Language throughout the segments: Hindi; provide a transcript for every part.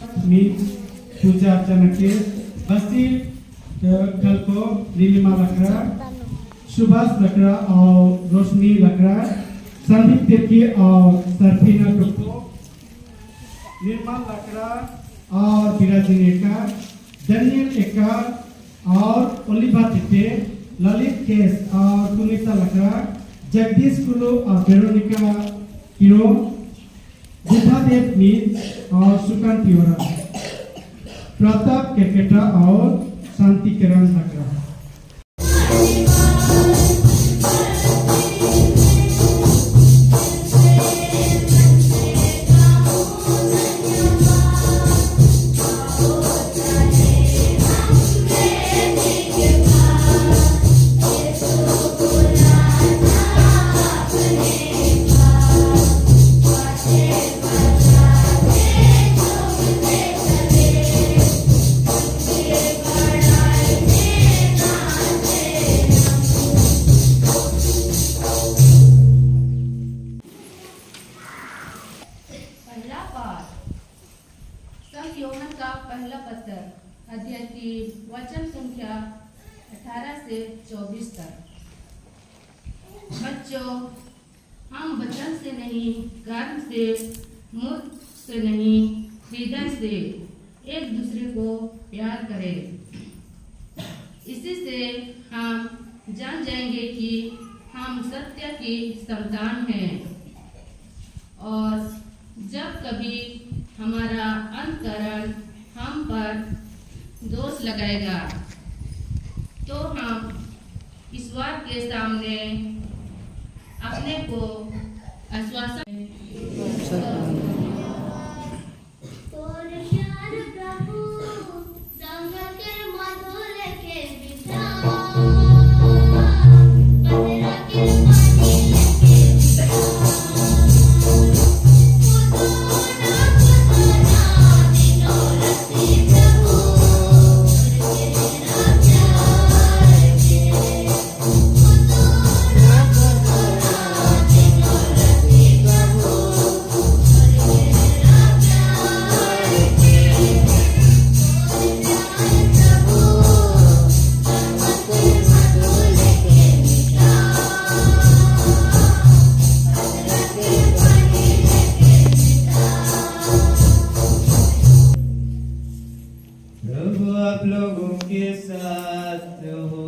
पूजा अर्चना के बस्ती कल को नीलिमा लकड़ा, सुभाष लकड़ा और रोशनी लकड़ा, संदीप तिर्की और सरफीना टुप्पो, निर्मल लकड़ा और विराजिन एका, डेनियल एका और ओलिवा तिट्टे, ललित केस और सुनीता लकड़ा, जगदीश कुलू और वेरोनिका किरो, बुद्धादेव मीत और सुकांत तिवारा, प्रताप केकेटा और शांति किरण लकड़ा। पहला पत्र अध्याय की वचन संख्या 18 से 24 तक। बच्चों, हम वचन से नहीं, कर्म से, मुख से नहीं, हृदय से एक दूसरे को प्यार करें। इसी से हम जान जाएंगे कि हम सत्य की संतान हैं। और जब कभी हमारा अंतकरण हम पर दोष लगाएगा तो हम ईश्वर के सामने अपने को आश्वासन आप लोगों के साथ हो।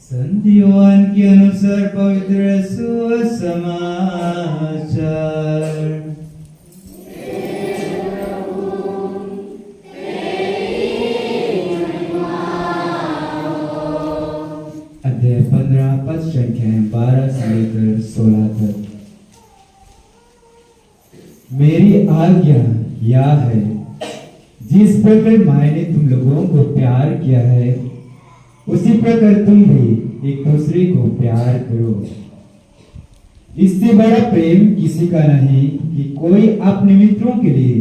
संत योहान के अनुसार पवित्र सुसमाचार। अध्याय 15 पद संख्या 12 से लेकर 16 तक। मेरी आज्ञा यह है, जिस प्रकार मैंने तुम लोगों को प्यार किया है उसी प्रकार तुम भी एक दूसरे को प्यार करो। इससे बड़ा प्रेम किसी का नहीं कि कोई अपने मित्रों के लिए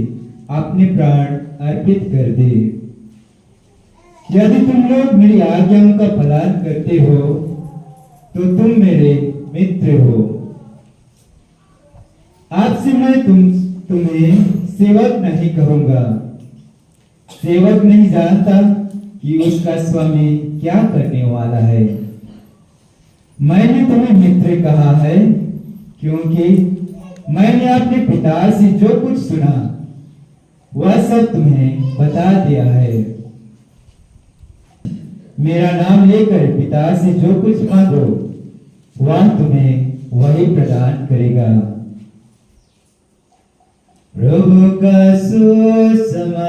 अपने प्राण अर्पित कर दे। यदि तुम लोग मेरी आज्ञाओं का पालन करते हो तो तुम मेरे मित्र हो। आपसे मैं तुम्हें सेवक नहीं कहूंगा। सेवक नहीं जानता कि उसका स्वामी क्या करने वाला है। मैंने तुम्हें मित्र कहा है क्योंकि मैंने अपने पिता से जो कुछ सुना वह सब तुम्हें बता दिया है। मेरा नाम लेकर पिता से जो कुछ मांगो वह तुम्हें वही प्रदान करेगा। प्रभु का सुसमाचार।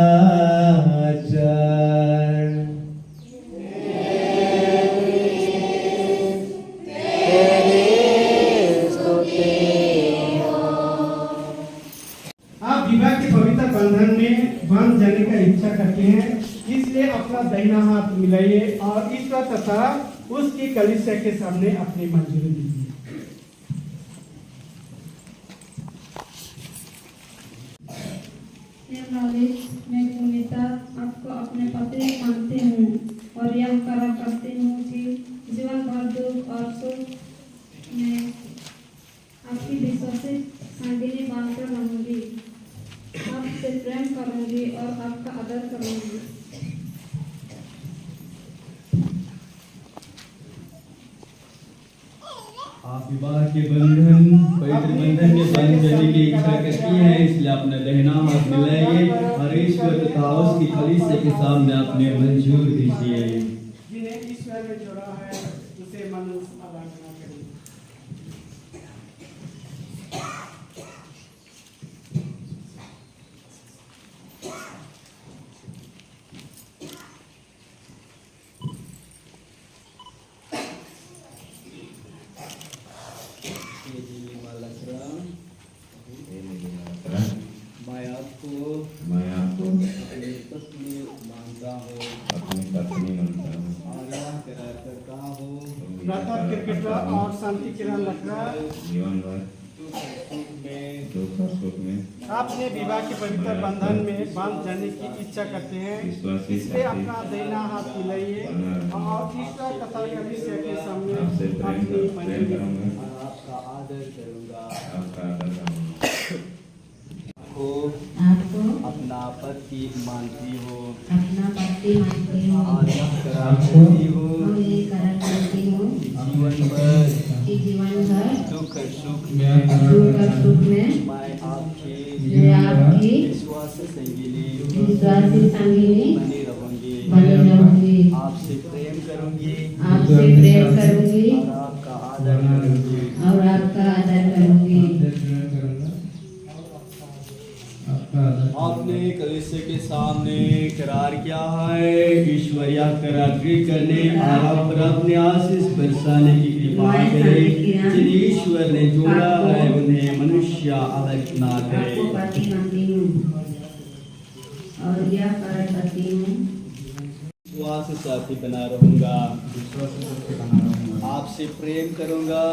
आप विवाह के पवित्र बंधन में बांध जाने का इच्छा करते हैं, इसलिए अपना दाहिना हाथ मिलाइए और ईश्वर तथा उसकी कलीसिया के सामने अपनी मंजूरी दीजिए। मैं पुनीता आपको अपने पति मानती हूँ और यह करा करती हूँ कि जीवन भर दुख दुख और सुख में आपकी विश्वासी संगिनी बांधकर रहूंगी। आपसे प्रेम करूंगी और आपका आदर करूंगी। आप विवाह के बंधन पवित्र बंधन में बंध जाने की इच्छा करती हैं, इसलिए अपना दाहिना हाथ मिलाइए और ईश्वर तथा उसकी कलीसिया के सामने अपने मंजूर दीजिए। जिन्हें ईश्वर ने जोड़ा है उसे मनुष्य आराधना करें। मैं आपको अपनी पत्नी मानता हूँ और यह करार करता हूँ रतन क्रिकेटर और शांति किरण लखरा जीवन भर दुख और सुख में आपने विवाह के पवित्र बंधन में बांध जाने की इच्छा करते हैं, विश्वासी इसलिए साथी अपना दाहिना हाथ मिलाइए और ईश्वर तथा कलीसिया के सामने आपसे प्रेम अपनी मंजूरी करूंगा, और आपका आदर करूँगा। आपका आदर करूंगा। आपको अपना पति मानती हो अपना पति मानती हूँ और यह करार करती हो और ये करार करती हूँ जीवन भर कि जीवन भर दुख और सुख दुख और सुख में मैं आपकी मैं आपकी विश्वास संगिनी विश्वासी संगिनी बनी रहूंगी। बनी रहूंगी। आपसे प्रेम करूंगी आपसे प्रेम करूंगी और आपका आदर करूंगी। और आपका आदर करूंगी। आपने कलीसिया के सामने करार किया है, ईश्वर यह करार पूरी करने और आप पर अपने आशीष बरसाने की कृपा करे। जिन्हें ईश्वर ने जोड़ा है उन्हें मनुष्य अलग ना करे। आपको पति मानती हूँ और यह करार करती हूँ विश्वास साथी बना रहूंगा। आपसे प्रेम करूंगा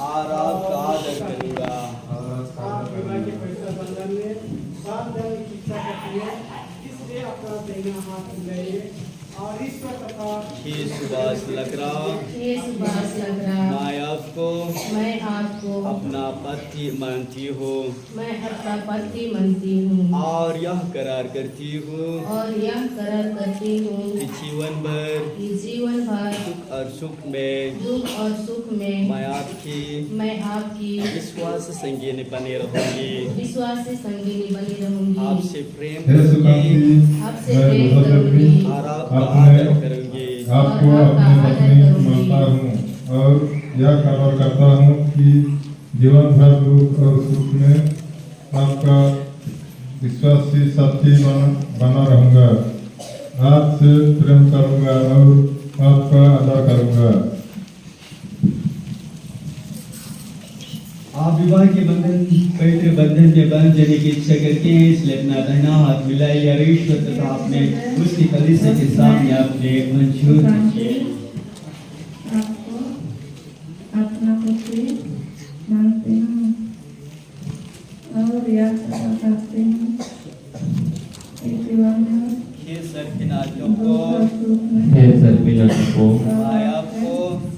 और आपका आदर करूंगा। आप विवाह के पवित्र बंधन में बांध जाने की इच्छा करती है, इसलिए अपना दाहिना हाथ मिलाइए और ईश्वर तथा हे सुभाष लग रहा ये सुभाष लग रहा मैं आपको मैं आपको अपना पति मानती हूँ मैं अपना पति मानती हूँ और यह करार करती हूँ और यह करार करती हूँ कि जीवन भर कि जीवन भर दुख और सुख में दुख और सुख में मैं आपकी विश्वास संगिनी बने रहूंगी। विश्वासी संगिनी बनी रहूंगी। आपसे प्रेम हे करूंगी सुकांती, आपसे मैं प्रेम बहुत करूंगी और आपका आपने आदर करूंगी। आपको और अपनी आपका पत्नी आदर मानता हूँ और यह करार करता हूँ कि जीवन भर दुख और सुख में आपका विश्वासी साथी बना रहूंगा। आपसे प्रेम करूंगा और आपका आदर करूंगा। आप विवाह के बंधन पवित्र बंधन में बंध जाने की इच्छा करते हैं, इसलिए अपना दाहिना हाथ मिलाइए और ईश्वर तथा अपने उसकी कलीसिया के सामने अपने मंजूर कीजिए। आपको अपना पति मानती हूँ और यह करार करती हूँ कि जीवन भर हे सर्पिनाथियों दुख को और सुख में हे सर्पिनाथ को मैं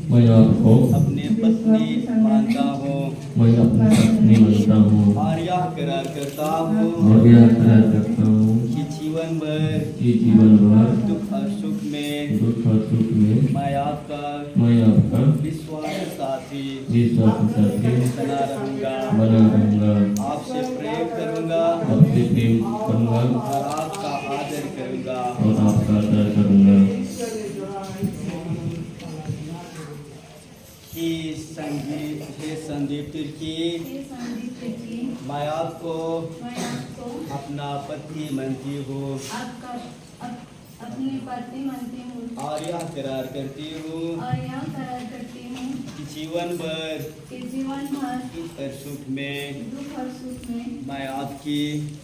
मैं आपको आपको अपने पत्नी मानता हूँ मैं अपनी पत्नी मानता हूँ और यह करार करता हूँ और यह करार करता हूँ कि जीवन भर कि जीवन भर दुख और सुख में दुख और सुख में मैं आपका विश्वास साथी विश्वास साथी बना रहूंगा। बना रहूंगा। आपसे प्रेम करूंगा आपसे प्रेम करूंगा और आपका आदर करूंगा। और आपका आदर करूंगा। ईश्वर ने जोड़ा है हे संदीप तिर्की, हे संदीप तिर्की, मैं आपको मैं आपको अपना पति मानती हूँ अपनी पत्नी मानती हूँ और यह करार करती हूँ और यह करार करती हूँ कि जीवन भर कि जीवन भर दुख और सुख में दुख और सुख में मैं आपकी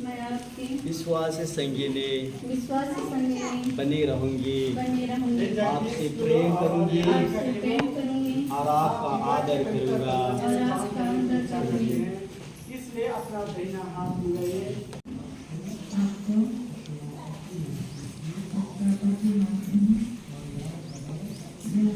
मैं आपकी विश्वास संगिनी विश्वासी संगिनी बनी रहूंगी। बनी रहूंगी। आपसे प्रेम करूंगी आपसे प्रेम करूंगी और आपका आदर करूंगा। और आपका आदर करूंगी। इसलिए अपना दाहिना हाथ मिलाइए आपको अपना पति मानती हूँ आपको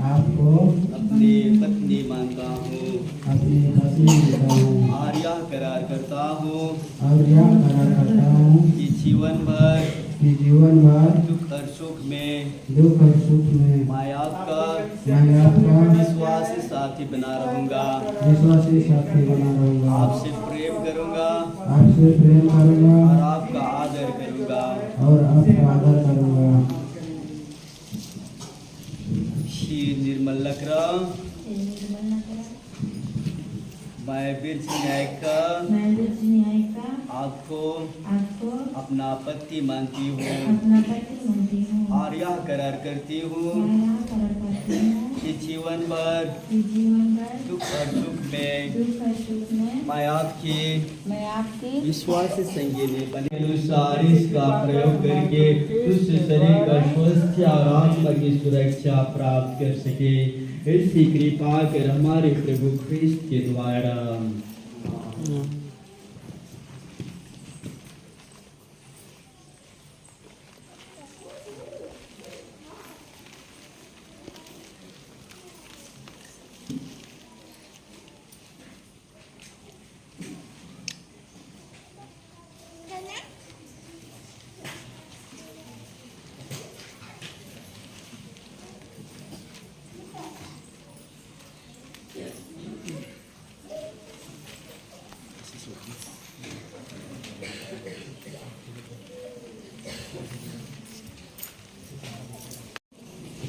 आपको अपनी पत्नी मानता हूँ अपनी पत्नी देता हूँ और यह करार करता हूँ और यह करार करता हूँ कि जीवन भर कि जीवन भर दुख और सुख में दुख और सुख में मैं आपका मैं आपका विश्वासी साथी बना रहूंगा, विश्वासी साथी बना रहूंगा, आपसे प्रेम करूंगा आपसे प्रेम करूंगा और आपका आदर करूंगा। और आपका आदर करूंगा। श्री निर्मल लकरा मैं बिरज न्याय का आपको अपना पति मानती हूँ और यह करार करती हूँ कि जीवन भर दुख और सुख में मैं आपकी विश्वास संगिनी बने अनुसार इसका प्रयोग करके तुझसे शरीर का स्वस्थ और आत्मा की सुरक्षा प्राप्त कर सके, ऐसी कृपा कर हमारे प्रभु ख्रिस्त के द्वारा।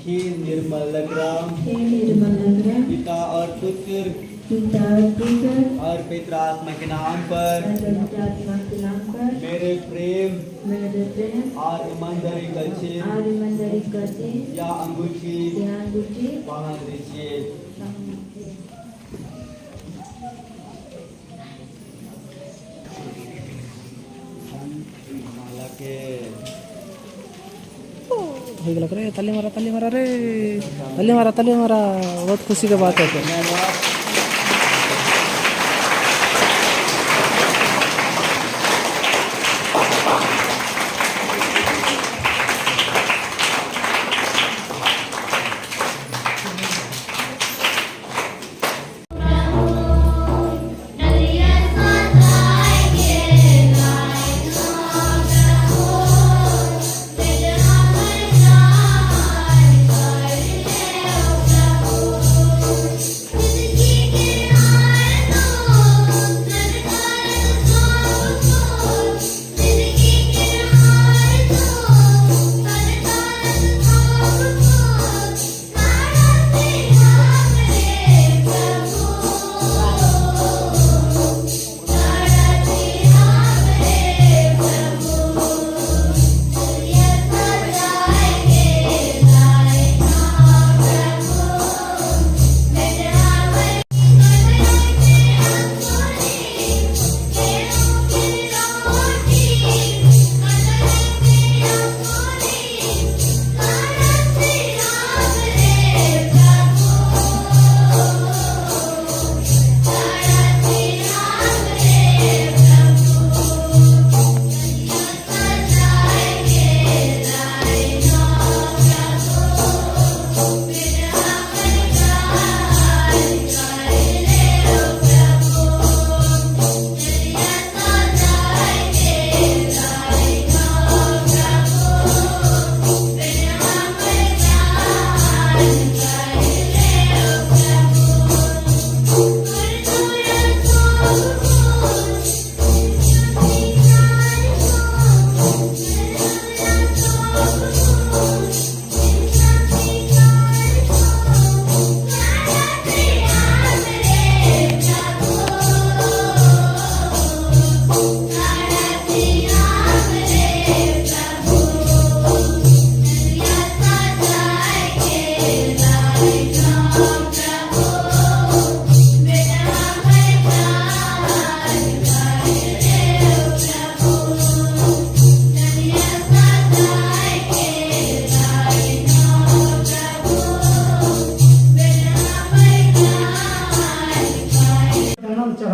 हे निर्मल लग्राम पिता और पुत्र और पवित्र आत्मा के नाम पर मेरे प्रेम और ईमानदारी का चिन्ह या अंगूठी पहन लीजिए। माला के हो गया रे, ताली मारा रे, ताली मारा, बहुत खुशी की बात है। Thank you.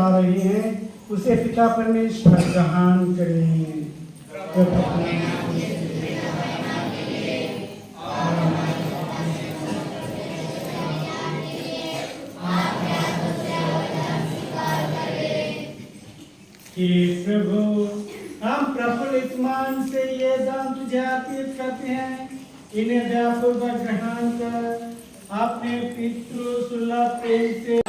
चढ़ा रही हैं उसे पिता परमेश्वर ग्रहण करें। कि प्रभु हम प्रफुल्लित मन से ये दान तुझे अर्पित करते हैं, इन्हें दयापूर्वक ग्रहण कर अपने पितृ सुलभ प्रेम से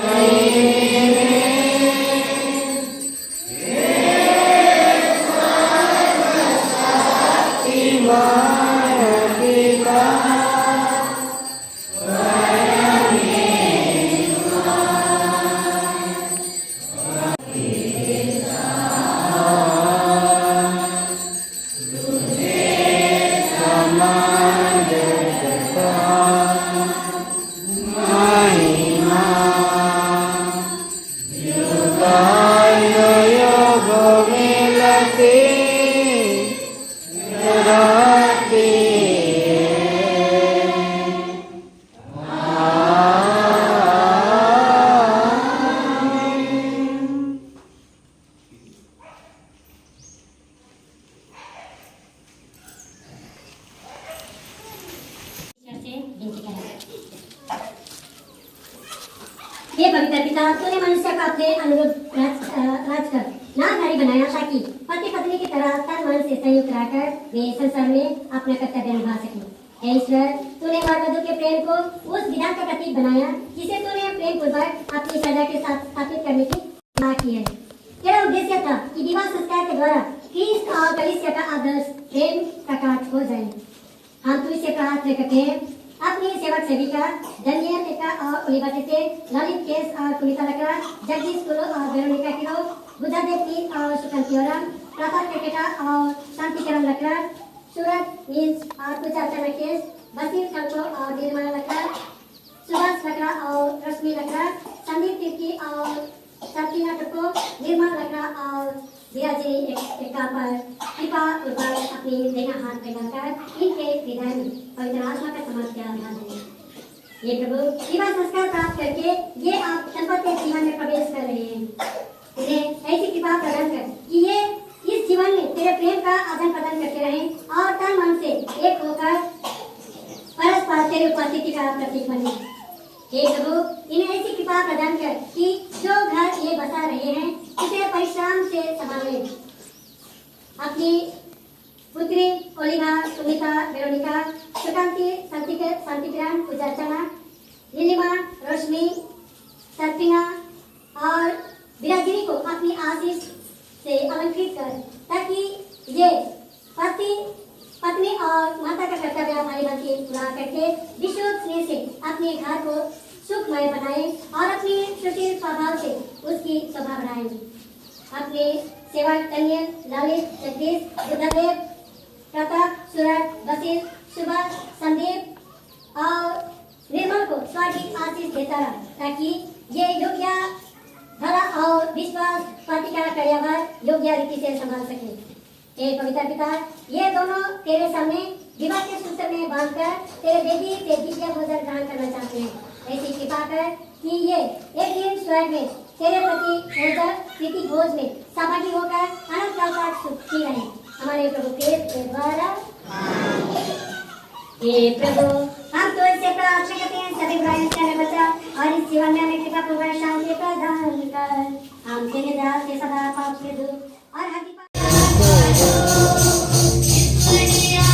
हे पवित्र पिता, तूने मनुष्य को अपने अनुरूप राज कर नामधारी बनाया ताकि पति पत्नी की तरह तन मन से संयुक्त रहकर वे संसार में अपना कर्तव्य निभा सकें। हे ईश्वर, तूने वर वधू के प्रेम को उस विधान का प्रतीक बनाया जिसे तूने प्रेम पूर्वक अपनी सजा के साथ स्थापित करने की मांग की है। तेरा उद्देश्य था कि विवाह संस्कार के द्वारा ख्रीष्ट और कलीसिया का आदर्श प्रेम प्रकट हो जाए। हम तुझसे प्रार्थना करते हैं, अपनी सेवक सेविका डैनियल एका और ओलिवर से ललित केस और कुलिता लकड़ा, जगदीश कुलो और वेरोनिका किरो, बुद्धा देवी और सुकांतियोरम, प्रताप केकेटा और शांतिकरण लकड़ा, सूरज नीच और पूजा अर्चना केस, बसीर कंको और निर्मला लकड़ा, सुभाष लकड़ा और रश्मि लकड़ा, संदीप तिर्की और सतीना टको, निर्मल लकड़ा और विराजी एका पर कृपा पूर्वक अपनी देना हाथ फैलाकर इनके हृदय में पवित्र आत्मा का समर्पण आधार दें। ये प्रभु विवाह संस्कार प्राप्त करके ये आप दंपत्ति जीवन में प्रवेश कर रहे हैं। उन्हें ऐसी कृपा प्रदान कर कि ये इस जीवन में तेरे प्रेम का आदान प्रदान करते रहें और तन मन से एक होकर परस्पर तेरे उपस्थिति का प्रतीक बने। हे प्रभु, इन्हें ऐसी कृपा प्रदान कर कि जो घर ये बसा रहे हैं उसे परिश्रम से संभाले। अपनी पुत्री ओलिवा, सुमिता, वेरोनिका, सुकांति, शांतिग्राम, पूजार्चना, नीलिमा, रोशनी, सर्पिना और विराजिनी को अपनी आशीष से अलंकृत कर, ताकि ये पति पत्नी और माता का कर्तव्य हमारी भांति पूरा करके विशुद्ध स्नेह से अपने घर को सुखमय बनाए और अपनी सुशील स्वभाव से उसकी शोभा बढ़ाएंगे। अपने सेवक डैनियल, ललित, जगदीश, बुद्धदेव, प्रताप, सूरज, बसीर, सुभाष, संदीप और निर्मल को स्वाभाविक आशीष देता रहा, ताकि ये योग्य भला और विश्वास पति का कर्तव्य योग्य रीति से संभाल सके। हे पवित्र पिता, ये दोनों तेरे सामने विवाह के सूत्र में बांधकर तेरे बेदी से दिव्य भोजन ग्रहण करना चाहते हैं। ऐसी कृपा कर कि ये एक दिन स्वर्ग में तेरे प्रति प्रीति भोज में सहभागी होकर अनंत काल तक सुखी रहे। हमारे प्रभु के द्वारा। हे प्रभु, हम तो इससे प्रार्थना करते हैं, सभी बुराइयों से हमें बचा और इस जीवन में हमें कृपा पूर्वक शांति प्रदान कर। हम तेरे दास से सदा पाप से दूर और हर Yeah.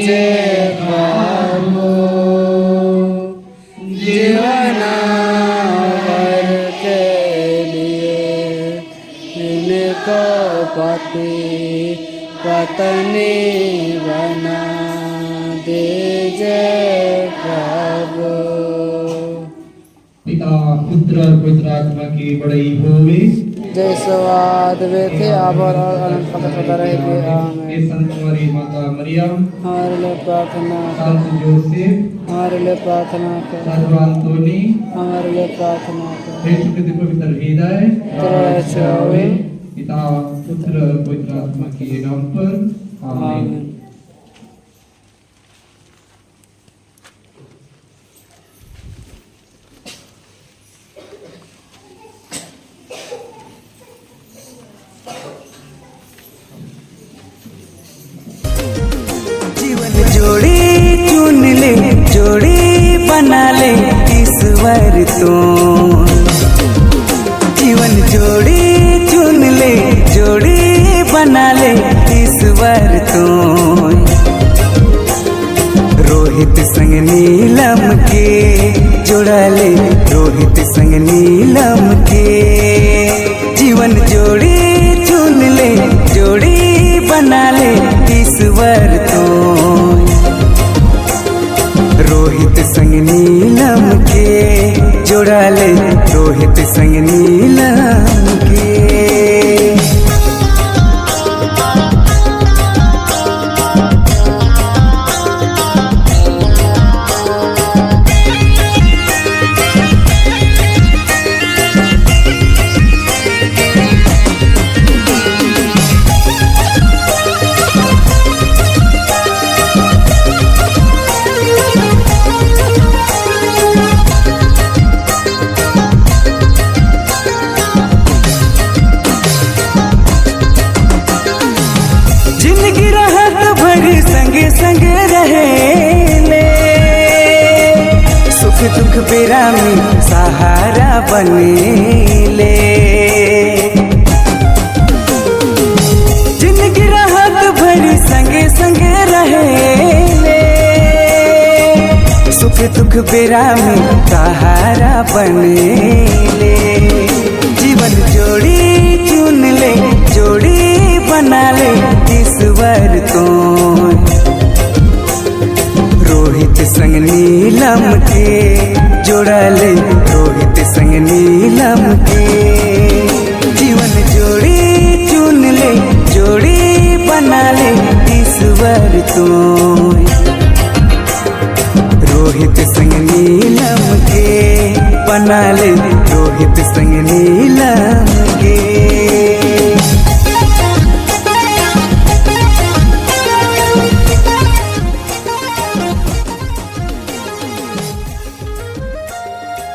प्रभु जीवन भर के लिए इनको पति पत्नी बना दीजिए प्रभु। पिता पुत्र और पवित्र आत्मा की बड़ाई होवे जैसे वाद वे थे अब और अनंत तक सदा रहेंगे आमीन। हे संत हमारी माता मरियम, हमारे लिए प्रार्थना कर, संत जोसेफ, हमारे लिए प्रार्थना कर, संत अंतोनी, हमारे लिए प्रार्थना कर। हे सुकृत पवित्र हृदय तेरा चावे पिता पुत्र और पवित्र आत्मा के नाम पर आमीन। आमीन। जोड़ी चुन ले, जोड़ी बना ले ईश्वर तो। जीवन जोड़ी चुन ले, जोड़ी बना ले ईश्वर तो। रोहित संग नीलम के जोड़ा ले, रोहित संग नीलम के। जीवन जोड़ी चुन ले, जोड़ी बना ले ईश्वर तो। रोहित संग नीलम के जोड़ा ले, रोहित संग नीलम के। जिंदगी रहत भरी संगे संगे रहे ले, सुख दुख बेरा में सहारा बने ले। जिंदगी रहत भरी संगे संगे रहे ले, सुख दुख बेरा में सहारा बने ले। जीवन जोड़ी चुन ले, जोड़ी बना ले ईश्वर तो। रोहित संग नीलम के जोड़ा ले, रोहित संग नीलम के। जीवन जोड़ी चुन ले, जोड़ी बना ले ईश्वर तो। रोहित संग नीलम के बना ले, रोहित संग नीलम